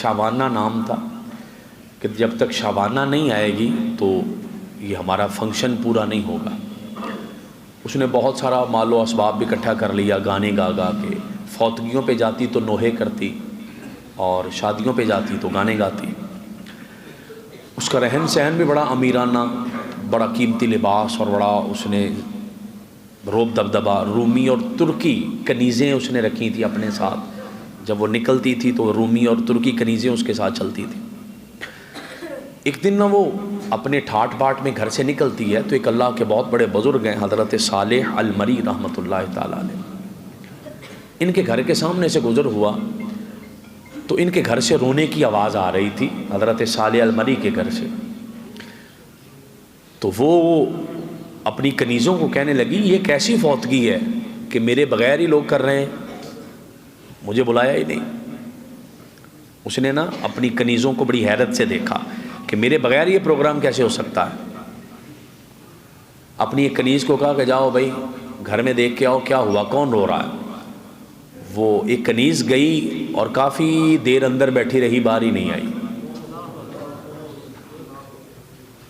شابانہ نام تھا کہ جب تک شابانہ نہیں آئے گی تو یہ ہمارا فنکشن پورا نہیں ہوگا۔ اس نے بہت سارا مال و اسباب بھی اکٹھا کر لیا، گانے گا گا کے، فوتگیوں پہ جاتی تو نوحے کرتی اور شادیوں پہ جاتی تو گانے گاتی۔ اس کا رہن سہن بھی بڑا امیرانہ، بڑا قیمتی لباس اور بڑا اس نے روب دبدبا، رومی اور ترکی کنیزیں اس نے رکھی تھی اپنے ساتھ۔ جب وہ نکلتی تھی تو رومی اور ترکی کنیزیں اس کے ساتھ چلتی تھی۔ ایک دن نہ وہ اپنے ٹھاٹ باٹ میں گھر سے نکلتی ہے تو ایک اللہ کے بہت بڑے بزرگ ہیں حضرت صالح المری رحمۃ اللہ تعالیٰ علیہ، ان کے گھر کے سامنے سے گزر ہوا تو ان کے گھر سے رونے کی آواز آ رہی تھی، حضرت صالح المری کے گھر سے۔ تو وہ اپنی کنیزوں کو کہنے لگی یہ کیسی فوتگی ہے کہ میرے بغیر ہی لوگ کر رہے ہیں، مجھے بلایا ہی نہیں۔ اس نے نا اپنی کنیزوں کو بڑی حیرت سے دیکھا کہ میرے بغیر یہ پروگرام کیسے ہو سکتا ہے۔ اپنی ایک کنیز کو کہا کہ جاؤ بھائی گھر میں دیکھ کے آؤ کیا ہوا، کون رو رہا ہے۔ وہ ایک کنیز گئی اور کافی دیر اندر بیٹھی رہی، باہر ہی نہیں آئی۔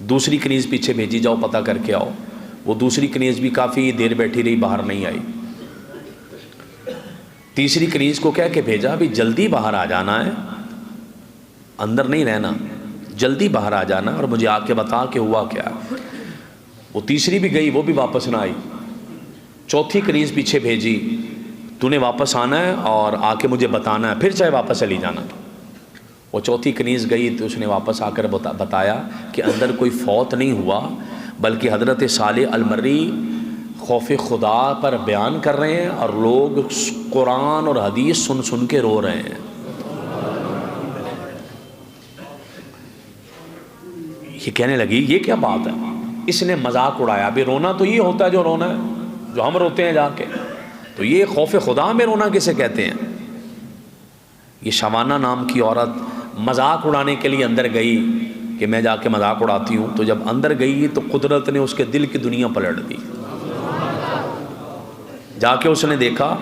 دوسری کنیز پیچھے بھیجی، جاؤ پتہ کر کے آؤ۔ وہ دوسری کنیز بھی کافی دیر بیٹھی رہی، باہر نہیں آئی۔ تیسری کنیز کو کہہ کے بھیجا بھی جلدی باہر آ جانا ہے، اندر نہیں رہنا، جلدی باہر آ جانا اور مجھے آ کے بتا کہ ہوا کیا۔ وہ تیسری بھی گئی، وہ بھی واپس نہ آئی۔ چوتھی کنیز پیچھے بھیجی، تو نے واپس آنا ہے اور آ کے مجھے بتانا ہے، پھر چاہے واپس چلی جانا۔ وہ چوتھی کنیز گئی تو اس نے واپس آ کر بتایا کہ اندر کوئی فوت نہیں ہوا، بلکہ حضرت صالح المری خوف خدا پر بیان کر رہے ہیں اور لوگ قرآن اور حدیث سن سن کے رو رہے ہیں۔ یہ کہنے لگی یہ کیا بات ہے۔ اس نے مذاق اڑایا، بھی رونا تو یہ ہوتا ہے جو رونا ہے، جو ہم روتے ہیں جا کے، تو یہ خوف خدا میں رونا کسے کہتے ہیں۔ یہ شبانہ نام کی عورت مذاق اڑانے کے لیے اندر گئی کہ میں جا کے مذاق اڑاتی ہوں، تو جب اندر گئی تو قدرت نے اس کے دل کی دنیا پلٹ دی۔ جا کے اس نے دیکھا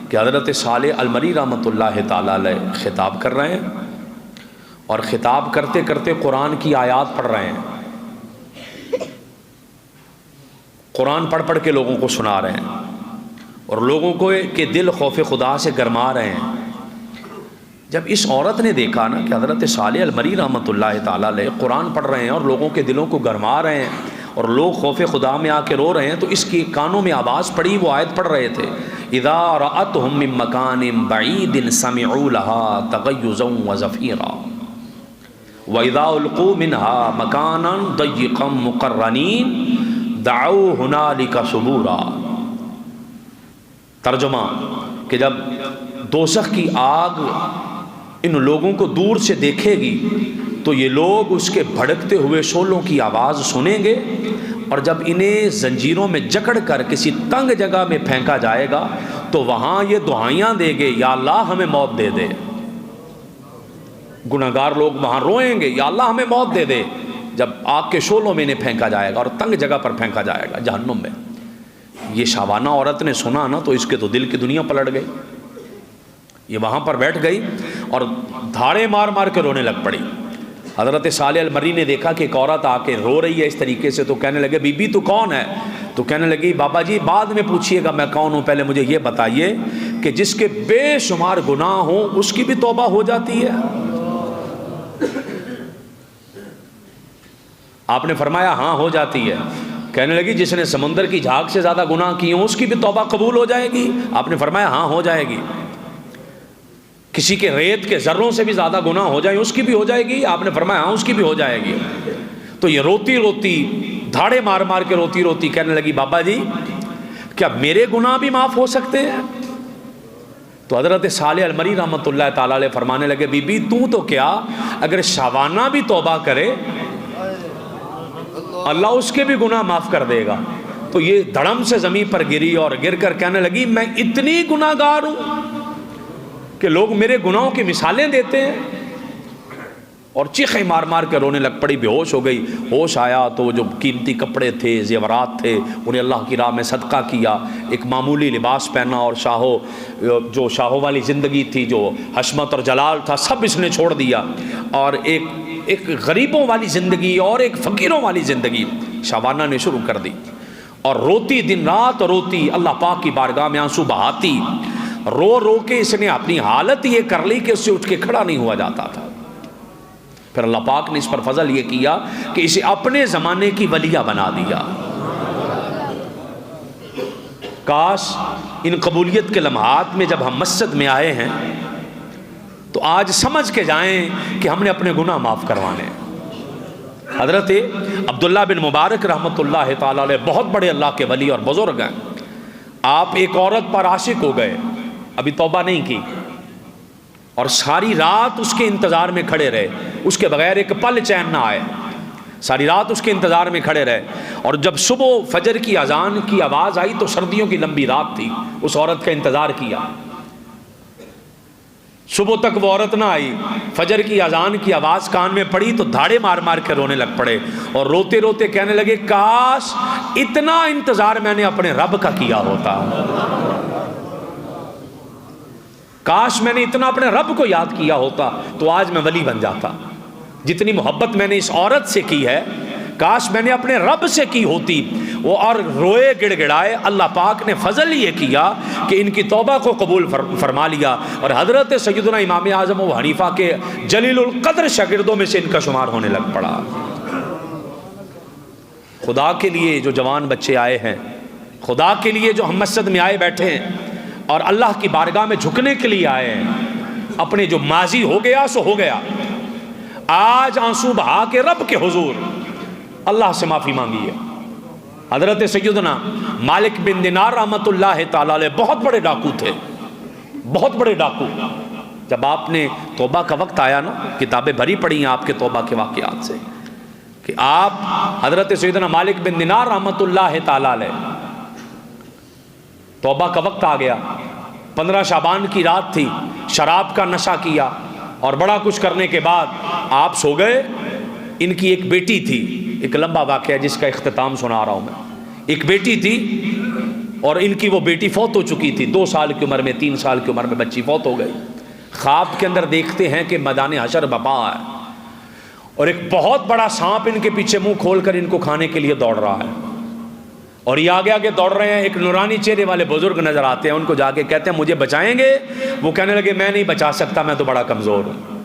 کہ حضرت صالح المری رحمۃ اللہ تعالیٰ علیہ خطاب کر رہے ہیں اور خطاب کرتے کرتے قرآن کی آیات پڑھ رہے ہیں، قرآن پڑھ پڑھ کے لوگوں کو سنا رہے ہیں اور لوگوں کو کے دل خوف خدا سے گرما رہے ہیں۔ جب اس عورت نے دیکھا نا کہ حضرت صالح المری رحمۃ اللہ تعالیٰ علیہ قرآن پڑھ رہے ہیں اور لوگوں کے دلوں کو گرما رہے ہیں اور لوگ خوف خدا میں آ کے رو رہے ہیں، تو اس کی کانوں میں آواز پڑی، وہ آیت پڑھ رہے تھے اذا رأتهم من مکان بعید سمعوا لها تغیظا وزفیرا وَإِذَا أُلْقُوا مِنْهَا مَكَانًا ضَيِّقًا مُقَرَّنِينَ دَعَوْا هُنَالِكَ ثُبُورًا۔ ترجمہ کہ جب دوزخ کی آگ ان لوگوں کو دور سے دیکھے گی تو یہ لوگ اس کے بھڑکتے ہوئے شعلوں کی آواز سنیں گے، اور جب انہیں زنجیروں میں جکڑ کر کسی تنگ جگہ میں پھینکا جائے گا تو وہاں یہ دعائیاں دے گے، یا اللہ ہمیں موت دے دے۔ گناہگار لوگ وہاں روئیں گے، یا اللہ ہمیں موت دے دے، جب آگ کے شعلوں میں انہیں پھینکا جائے گا اور تنگ جگہ پر پھینکا جائے گا جہنم میں۔ یہ شابانہ عورت نے سنا نا تو اس کے تو دل کی دنیا پلٹ گئی۔ یہ وہاں پر بیٹھ گئی اور دھاڑے مار مار کے رونے لگ پڑی۔ حضرت صالح المری نے دیکھا کہ ایک عورت آ کے رو رہی ہے اس طریقے سے، تو کہنے لگے بی بی تو کون ہے؟ تو کہنے لگی بابا جی بعد میں پوچھیے گا میں کون ہوں، پہلے مجھے یہ بتائیے کہ جس کے بے شمار گناہ ہوں اس کی بھی توبہ ہو جاتی ہے؟ آپ نے فرمایا ہاں ہو جاتی ہے۔ کہنے لگی جس نے سمندر کی جھاگ سے زیادہ گناہ کیے ہوں اس کی بھی توبہ قبول ہو جائے گی؟ آپ نے فرمایا ہاں ہو جائے گی۔ کسی کے ریت کے ذروں سے بھی زیادہ گناہ ہو جائے اس کی بھی ہو جائے گی؟ آپ نے فرمایا ہاں اس کی بھی ہو جائے گی۔ تو یہ روتی روتی دھاڑے مار مار کے روتی روتی کہنے لگی بابا جی کیا میرے گناہ بھی معاف ہو سکتے ہیں؟ تو حضرت صالح المری رحمۃ اللہ تعالیٰ علیہ فرمانے لگے بی بی تو کیا اگر شابانہ بھی توبہ کرے اللہ اس کے بھی گناہ معاف کر دے گا۔ تو یہ دھڑم سے زمین پر گری اور گر کر کہنے لگی میں اتنی گناہ گار ہوں کہ لوگ میرے گناہوں کی مثالیں دیتے ہیں۔ اور چیخیں مار مار کے رونے لگ پڑی، بے ہوش ہو گئی۔ ہوش آیا تو وہ جو قیمتی کپڑے تھے، زیورات تھے، انہیں اللہ کی راہ میں صدقہ کیا، ایک معمولی لباس پہنا، اور جو شاہوں والی زندگی تھی، جو حشمت اور جلال تھا، سب اس نے چھوڑ دیا، اور ایک غریبوں والی زندگی اور ایک فقیروں والی زندگی شابانہ نے شروع کر دی، اور روتی، دن رات روتی، اللہ پاک کی بارگاہ میں آنسو بہاتی، رو رو کے اس نے اپنی حالت یہ کر لی کہ اس سے اٹھ کے کھڑا نہیں ہوا جاتا تھا۔ پھر اللہ پاک نے اس پر فضل یہ کیا کہ اسے اپنے زمانے کی ولیہ بنا دیا۔ کاش ان قبولیت کے لمحات میں جب ہم مسجد میں آئے ہیں تو آج سمجھ کے جائیں کہ ہم نے اپنے گناہ معاف کروانے ہیں۔ حضرت عبداللہ بن مبارک رحمۃ اللہ تعالی علیہ بہت بڑے اللہ کے ولی اور بزرگ ہیں۔ آپ ایک عورت پر عاشق ہو گئے، ابھی توبہ نہیں کی، اور ساری رات اس کے انتظار میں کھڑے رہے، اس کے بغیر ایک پل چین نہ آئے، ساری رات اس کے انتظار میں کھڑے رہے، اور جب صبح فجر کی اذان کی آواز آئی تو سردیوں کی لمبی رات تھی، اس عورت کا انتظار کیا، صبح تک وہ عورت نہ آئی، فجر کی اذان کی آواز کان میں پڑی تو دھاڑے مار مار کے رونے لگ پڑے، اور روتے روتے کہنے لگے کاش اتنا انتظار میں نے اپنے رب کا کیا ہوتا، کاش میں نے اتنا اپنے رب کو یاد کیا ہوتا تو آج میں ولی بن جاتا۔ جتنی محبت میں نے اس عورت سے کی ہے، کاش میں نے اپنے رب سے کی ہوتی۔ وہ اور روئے گڑ گڑائے، اللہ پاک نے فضل یہ کیا کہ ان کی توبہ کو قبول فرما لیا، اور حضرت سیدنا امام اعظم ابو حنیفہ کے جلیل القدر شاگردوں میں سے ان کا شمار ہونے لگ پڑا۔ خدا کے لیے جو جوان بچے آئے ہیں، خدا کے لیے جو ہم مسجد میں آئے بیٹھے ہیں اور اللہ کی بارگاہ میں جھکنے کے لیے آئے ہیں، اپنے جو ماضی ہو گیا سو ہو گیا، آج آنسو بہا کے رب کے حضور اللہ سے معافی مانگی ہے۔ حضرت سیدنا مالک بن دینار رحمۃ اللہ تعالی علیہ بہت بڑے ڈاکو تھے، بہت بڑے ڈاکو۔ جب آپ نے توبہ کا وقت آیا نا، کتابیں بھری پڑی ہیں آپ کے توبہ کے واقعات سے، کہ آپ حضرت سیدنا مالک بن دینار رحمۃ اللہ تعالی علیہ توبہ کا وقت آ گیا، 15 شعبان کی رات تھی، شراب کا نشہ کیا اور بڑا کچھ کرنے کے بعد آپ سو گئے۔ ان کی ایک بیٹی تھی، ایک لمبا واقعہ جس کا اختتام سنا رہا ہوں میں۔ ایک بیٹی تھی اور ان کی وہ بیٹی فوت ہو چکی تھی، 2 سال کی عمر میں، 3 سال کی عمر میں بچی فوت ہو گئی۔ خواب کے اندر دیکھتے ہیں کہ میدان حشر بپا ہے اور ایک بہت بڑا سانپ ان کے پیچھے منہ کھول کر ان کو کھانے کے لیے دوڑ رہا ہے، اور یہ آگے آگے دوڑ رہے ہیں۔ ایک نورانی چہرے والے بزرگ نظر آتے ہیں، ان کو جا کے کہتے ہیں مجھے بچائیں گے؟ وہ کہنے لگے میں نہیں بچا سکتا، میں تو بڑا کمزور ہوں،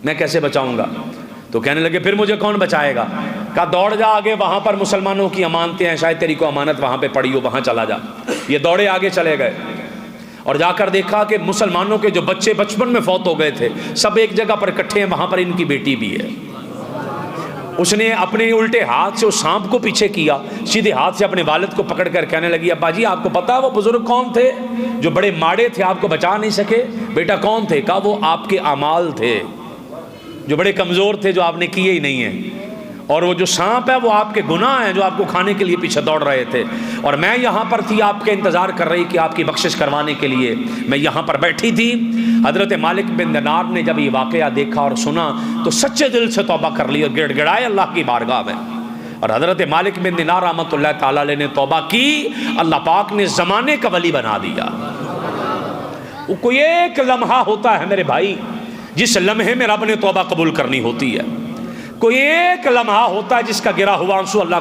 میں کیسے بچاؤں گا؟ تو کہنے لگے پھر مجھے کون بچائے گا؟ کہا دوڑ جا آگے، وہاں پر مسلمانوں کی امانتیں ہیں، شاید تیری کو امانت وہاں پہ پڑی ہو، وہاں چلا جا۔ یہ دوڑے آگے چلے گئے اور جا کر دیکھا کہ مسلمانوں کے جو بچے بچپن میں فوت ہو گئے تھے سب ایک جگہ پر اکٹھے ہیں، وہاں پر ان کی بیٹی بھی ہے۔ اس نے اپنے الٹے ہاتھ سے اس سانپ کو پیچھے کیا، سیدھے ہاتھ سے اپنے والد کو پکڑ کر کہنے لگی ابا جی آپ کو پتا وہ بزرگ کون تھے جو بڑے ماڑے تھے، آپ کو بچا نہیں سکے؟ بیٹا کون تھے؟ کہا وہ آپ کے اعمال تھے جو بڑے کمزور تھے، جو آپ نے کیے ہی نہیں ہیں، اور وہ جو سانپ ہے وہ آپ کے گناہ ہیں جو آپ کو کھانے کے لیے پیچھے دوڑ رہے تھے، اور میں یہاں پر تھی آپ کے انتظار کر رہی کہ آپ کی بخشش کروانے کے لیے میں یہاں پر بیٹھی تھی۔ حضرت مالک بن دینار نے جب یہ واقعہ دیکھا اور سنا تو سچے دل سے توبہ کر لی اور گڑ گڑائے اللہ کی بارگاہ میں، اور حضرت مالک بن دینار رحمۃ اللہ تعالی علیہ نے توبہ کی، اللہ پاک نے زمانے کا ولی بنا دیا۔ وہ کوئی ایک لمحہ ہوتا ہے میرے بھائی جس لمحے میں رب نے توبہ قبول کرنی ہوتی ہے، کوئی ایک لمحہ ہوتا ہے جس کا گرا ہوا آنسو اللہ